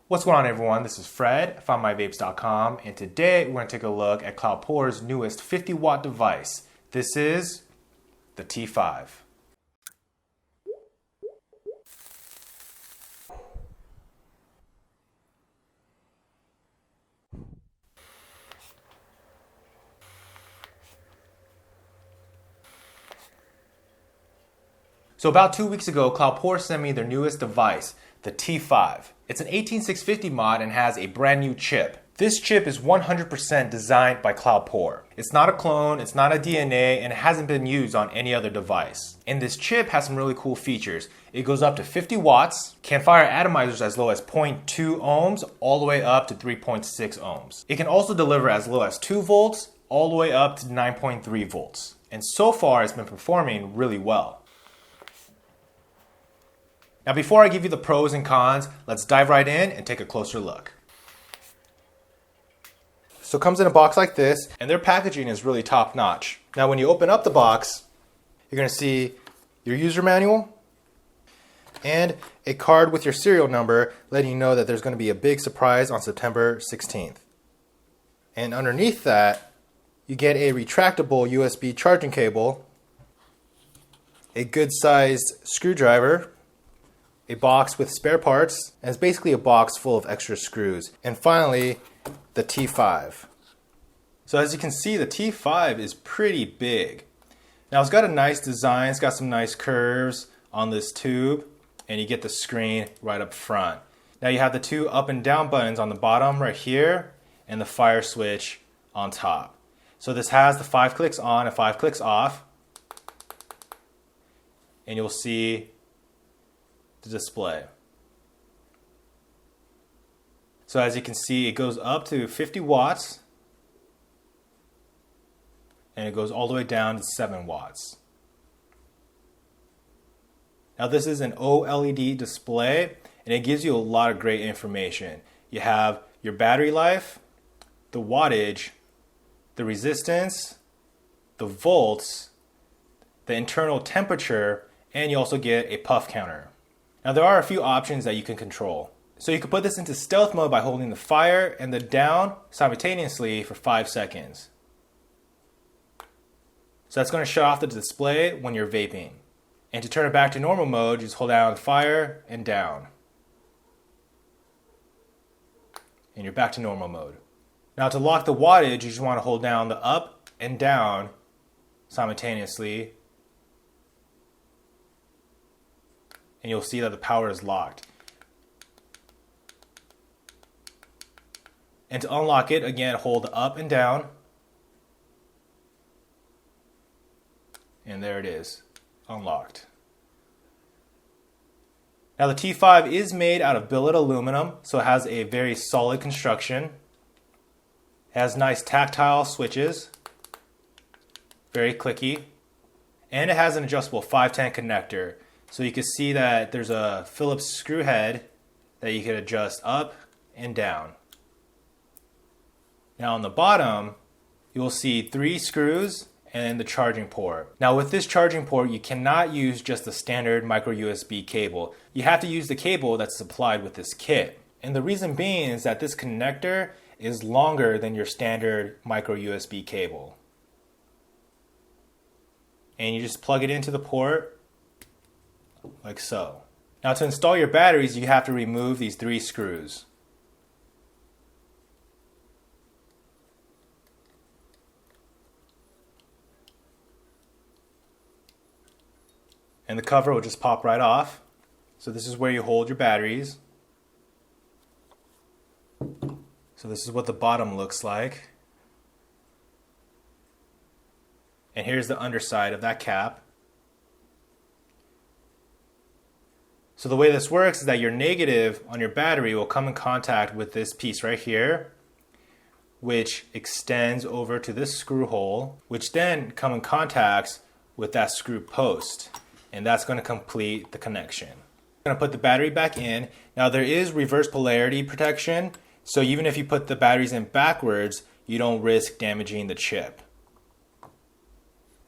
What's going on, everyone? This is Fred, FindMyVapes.com, and today we're going to take a look at Cloupor's newest 50-watt device. This is the T5. So about 2 weeks ago, Cloupor sent me their newest device, the T5. It's an 18650 mod and has a brand new chip. This chip is 100% designed by Cloupor. It's not a clone, it's not a DNA, and it hasn't been used on any other device. And this chip has some really cool features. It goes up to 50 watts, can fire atomizers as low as 0.2 ohms, all the way up to 3.6 ohms. It can also deliver as low as 2 volts, all the way up to 9.3 volts. And so far, it's been performing really well. Now before I give you the pros and cons, let's dive right in and take a closer look. So it comes in a box like this, and their packaging is really top notch. Now when you open up the box, you're going to see your user manual and a card with your serial number letting you know that there's going to be a big surprise on September 16th. And underneath that, you get a retractable USB charging cable, a good sized screwdriver, a box with spare parts, and it's basically a box full of extra screws. And finally, the T5. So as you can see, the T5 is pretty big. Now it's got a nice design, it's got some nice curves on this tube, and you get the screen right up front. Now you have the two up and down buttons on the bottom right here, and the fire switch on top. So this has the 5 clicks on and 5 clicks off, and you'll see the display. So as you can see, it goes up to 50 watts and it goes all the way down to 7 watts. Now this is an OLED display and it gives you a lot of great information. You have your battery life, the wattage, the resistance, the volts, the internal temperature, and you also get a puff counter. Now there are a few options that you can control. So you can put this into stealth mode by holding the fire and the down simultaneously for 5 seconds. So that's going to shut off the display when you're vaping. And to turn it back to normal mode, you just hold down fire and down. And you're back to normal mode. Now to lock the wattage, you just want to hold down the up and down simultaneously. And you'll see that the power is locked. And to unlock it, again, hold up and down. And there it is, unlocked. Now the T5 is made out of billet aluminum, so it has a very solid construction. It has nice tactile switches, very clicky. And it has an adjustable 510 connector. So you can see that there's a Phillips screw head that you can adjust up and down. Now on the bottom, you will see 3 screws and the charging port. Now with this charging port, you cannot use just the standard micro USB cable. You have to use the cable that's supplied with this kit. And the reason being is that this connector is longer than your standard micro USB cable. And you just plug it into the port like so. Now to install your batteries, you have to remove these 3 screws. And the cover will just pop right off. So this is where you hold your batteries. So this is what the bottom looks like. And here's the underside of that cap. So the way this works is that your negative on your battery will come in contact with this piece right here, which extends over to this screw hole, which then come in contact with that screw post. And that's going to complete the connection. I'm going to put the battery back in. Now there is reverse polarity protection, so even if you put the batteries in backwards, you don't risk damaging the chip.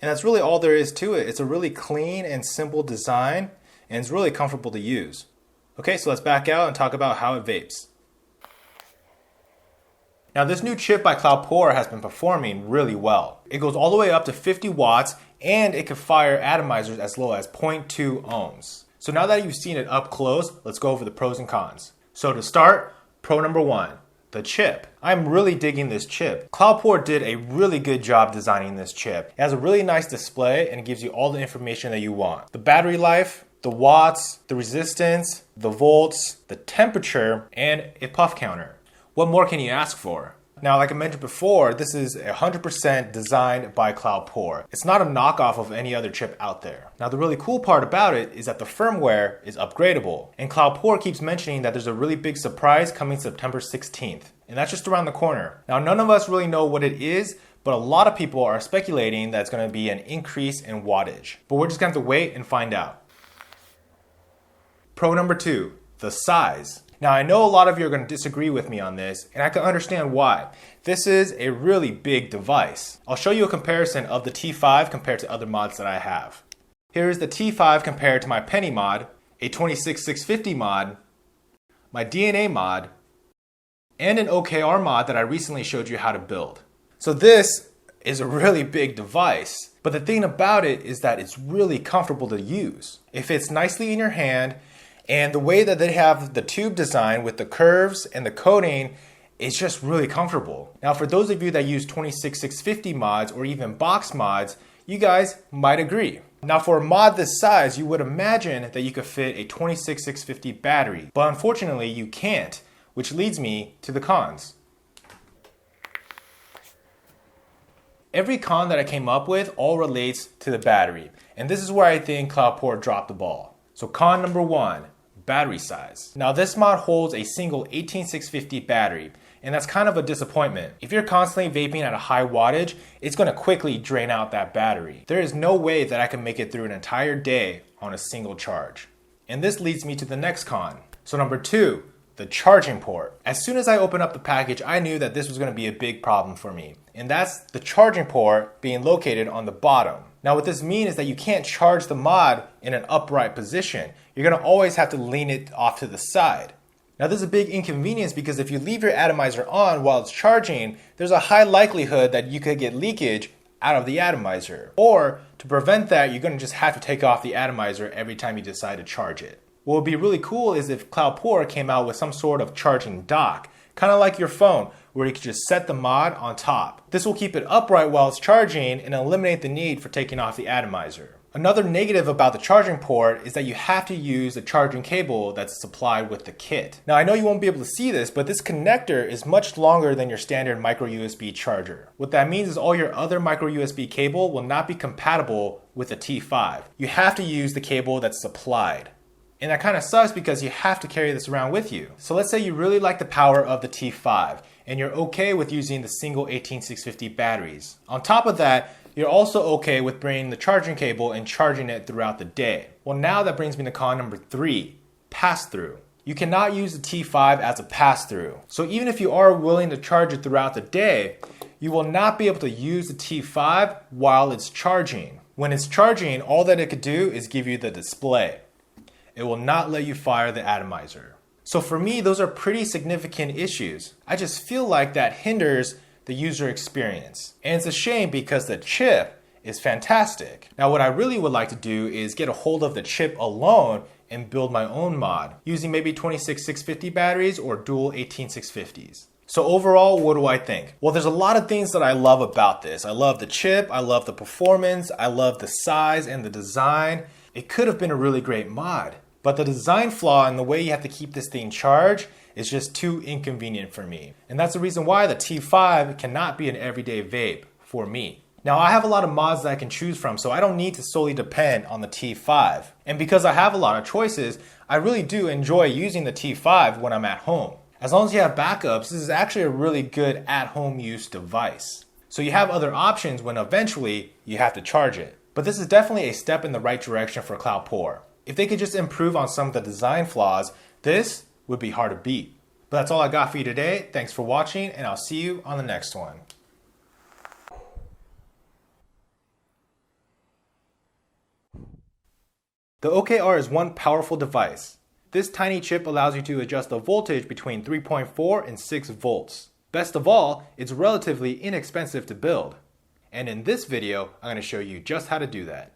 And that's really all there is to it. It's a really clean and simple design, and it's really comfortable to use. Okay, so let's back out and talk about how it vapes. Now this new chip by Cloupor has been performing really well. It goes all the way up to 50 watts and it can fire atomizers as low as 0.2 ohms. So now that you've seen it up close, let's go over the pros and cons. So to start, pro number one, the chip. I'm really digging this chip. Cloupor did a really good job designing this chip. It has a really nice display and it gives you all the information that you want. The battery life, the watts, the resistance, the volts, the temperature, and a puff counter. What more can you ask for? Now, like I mentioned before, this is 100% designed by Cloupor. It's not a knockoff of any other chip out there. Now, the really cool part about it is that the firmware is upgradable. And Cloupor keeps mentioning that there's a really big surprise coming September 16th. And that's just around the corner. Now, none of us really know what it is, but a lot of people are speculating that it's going to be an increase in wattage. But we're just going to have to wait and find out. Pro number two, the size. Now, I know a lot of you are going to disagree with me on this, and I can understand why. This is a really big device. I'll show you a comparison of the T5 compared to other mods that I have. Here's the T5 compared to my Penny mod, a 26650 mod, my DNA mod, and an OKR mod that I recently showed you how to build. So this is a really big device, but the thing about it is that it's really comfortable to use. It fits nicely in your hand, and the way that they have the tube design with the curves and the coating is just really comfortable. Now, for those of you that use 26650 mods or even box mods, you guys might agree. Now, for a mod this size, you would imagine that you could fit a 26650 battery, but unfortunately you can't, which leads me to the cons. Every con that I came up with all relates to the battery, and this is where I think Cloupor dropped the ball. So con number one, battery size. Now this mod holds a single 18650 battery, and that's kind of a disappointment. If you're constantly vaping at a high wattage, it's going to quickly drain out that battery. There is no way that I can make it through an entire day on a single charge. And this leads me to the next con. So number two, the charging port. As soon as I opened up the package, I knew that this was going to be a big problem for me. And that's the charging port being located on the bottom. Now what this means is that you can't charge the mod in an upright position. You're going to always have to lean it off to the side. Now this is a big inconvenience because if you leave your atomizer on while it's charging, there's a high likelihood that you could get leakage out of the atomizer. Or to prevent that, you're going to just have to take off the atomizer every time you decide to charge it. What would be really cool is if Cloupor came out with some sort of charging dock, kind of like your phone, where you could just set the mod on top. This will keep it upright while it's charging and eliminate the need for taking off the atomizer. Another negative about the charging port is that you have to use the charging cable that's supplied with the kit. Now I know you won't be able to see this, but this connector is much longer than your standard micro USB charger. What that means is all your other micro USB cable will not be compatible with the T5. You have to use the cable that's supplied. And that kind of sucks because you have to carry this around with you. So let's say you really like the power of the T5 and you're okay with using the single 18650 batteries. On top of that, you're also okay with bringing the charging cable and charging it throughout the day. Well, now that brings me to con number three, pass-through. You cannot use the T5 as a pass-through. So even if you are willing to charge it throughout the day, you will not be able to use the T5 while it's charging. When it's charging, all that it could do is give you the display. It will not let you fire the atomizer. So for me, those are pretty significant issues. I just feel like that hinders the user experience. And it's a shame because the chip is fantastic. Now what I really would like to do is get a hold of the chip alone and build my own mod using maybe 26650 batteries or dual 18650s. So overall, what do I think? Well, there's a lot of things that I love about this. I love the chip, I love the performance, I love the size and the design. It could have been a really great mod. But the design flaw in the way you have to keep this thing charged is just too inconvenient for me. And that's the reason why the T5 cannot be an everyday vape for me. Now I have a lot of mods that I can choose from, so I don't need to solely depend on the T5. And because I have a lot of choices, I really do enjoy using the T5 when I'm at home. As long as you have backups, this is actually a really good at-home use device. So you have other options when eventually you have to charge it. But this is definitely a step in the right direction for Cloupor. If they could just improve on some of the design flaws, this would be hard to beat. But that's all I got for you today. Thanks for watching, and I'll see you on the next one. The OKR is one powerful device. This tiny chip allows you to adjust the voltage between 3.4 and 6 volts. Best of all, it's relatively inexpensive to build. And in this video, I'm going to show you just how to do that.